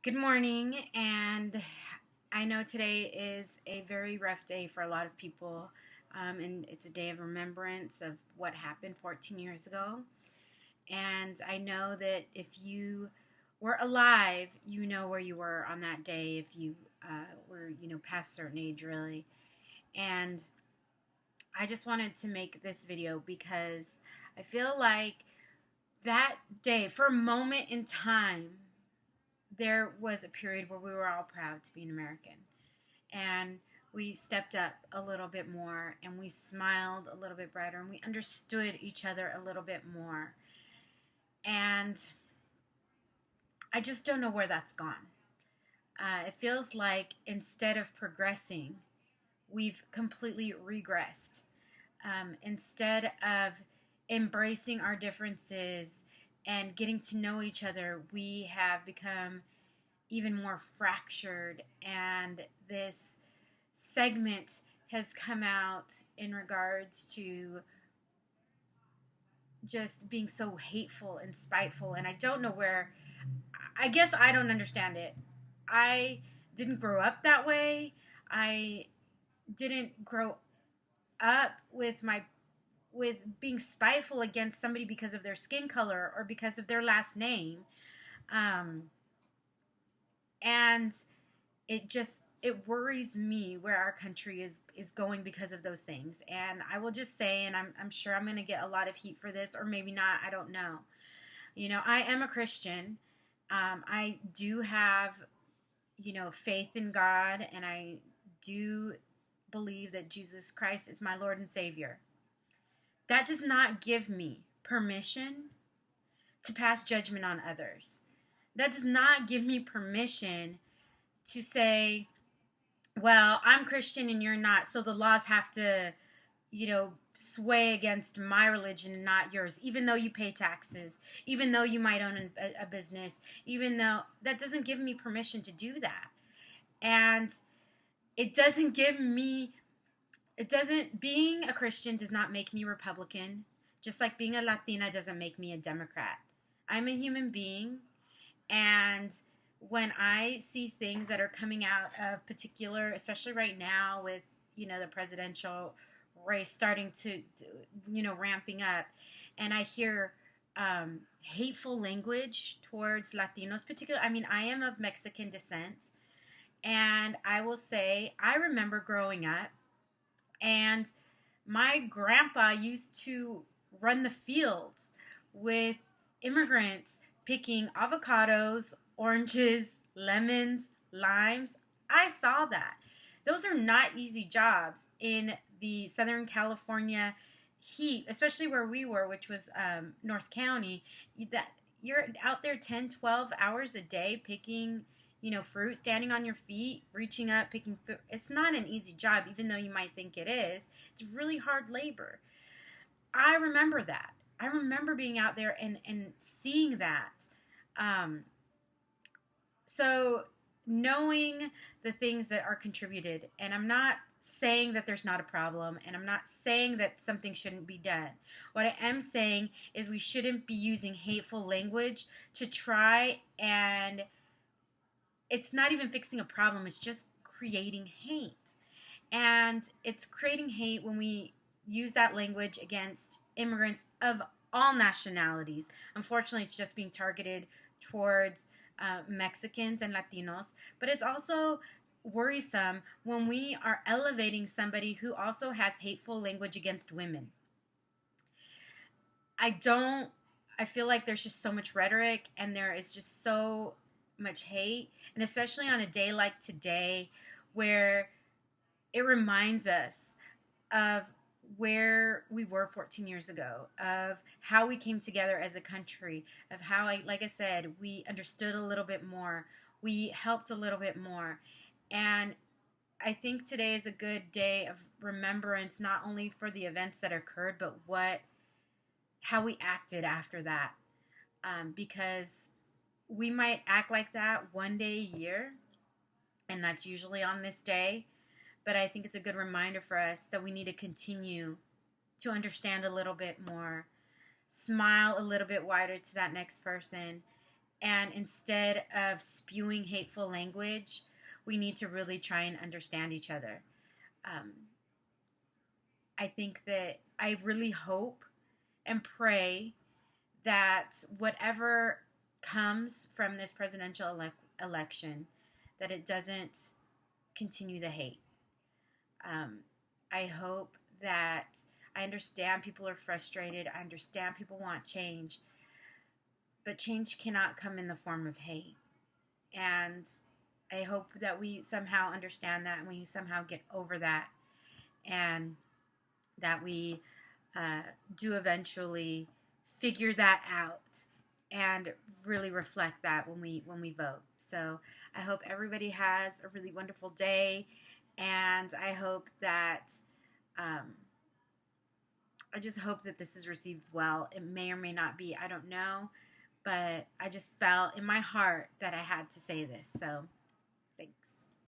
Good morning, and I know today is a very rough day for a lot of people, and it's a day of remembrance of what happened 14 years ago. And I know that if you were alive, you know where you were on that day if you were, past a certain age, really. And I just wanted to make this video because I feel like that day, for a moment in time, there was a period where we were all proud to be an American. And we stepped up a little bit more and we smiled a little bit brighter and we understood each other a little bit more. And I just don't know where that's gone. It feels like instead of progressing, we've completely regressed. Instead of embracing our differences and getting to know each other, we have become even more fractured. And this segment has come out in regards to just being so hateful and spiteful. And I don't know where, I guess I don't understand it. I didn't grow up that way. I didn't grow up with being spiteful against somebody because of their skin color or because of their last name. Um, and it worries me where our country is going because of those things. And I will just say, and I'm sure I'm going to get a lot of heat for this, or maybe not, I don't know. I am a Christian. I do have, faith in God, and I do believe that Jesus Christ is my Lord and Savior. That does not give me permission to pass judgment on others. That does not give me permission to say, well, I'm Christian and you're not, so the laws have to, sway against my religion and not yours, even though you pay taxes, even though you might own a business, even though that doesn't give me permission to do that. And it doesn't give me, being a Christian does not make me Republican, just like being a Latina doesn't make me a Democrat. I'm a human being, and when I see things that are coming out of particular, especially right now with, the presidential race starting to ramping up, and I hear hateful language towards Latinos, particularly, I mean, I am of Mexican descent, and I will say, I remember growing up, and my grandpa used to run the fields with immigrants picking avocados, oranges, lemons, limes. I saw that. Those are not easy jobs in the Southern California heat, especially where we were, which was North County. That you're out there 10, 12 hours a day picking, fruit, standing on your feet, reaching up, picking fruit. It's not an easy job, even though you might think it is. It's really hard labor. I remember that. I remember being out there and seeing that. Um, so knowing the things that are contributed, and I'm not saying that there's not a problem, and I'm not saying that something shouldn't be done. What I am saying is we shouldn't be using hateful language to try, and it's not even fixing a problem, it's just creating hate. And it's creating hate when we use that language against immigrants of all nationalities. Unfortunately, it's just being targeted towards Mexicans and Latinos, but it's also worrisome when we are elevating somebody who also has hateful language against women. I feel like there's just so much rhetoric and there is just so much hate, and especially on a day like today where it reminds us of where we were 14 years ago, of how we came together as a country, of how, like I said, we understood a little bit more, we helped a little bit more. And I think today is a good day of remembrance, not only for the events that occurred, but how we acted after that. Because we might act like that one day a year, and that's usually on this day. But I think it's a good reminder for us that we need to continue to understand a little bit more, smile a little bit wider to that next person, And instead of spewing hateful language, we need to really try and understand each other. Um, I think that I really hope and pray that whatever comes from this presidential election, that it doesn't continue the hate. Um, I hope that I understand people are frustrated. I understand people want change, but change cannot come in the form of hate. And I hope that we somehow understand that and we somehow get over that, and that we uh, do eventually figure that out and really reflect that when we vote. So I hope everybody has a really wonderful day, and I hope that um, I just hope that this is received well. It may or may not be. I don't know, but I just felt in my heart that I had to say this. So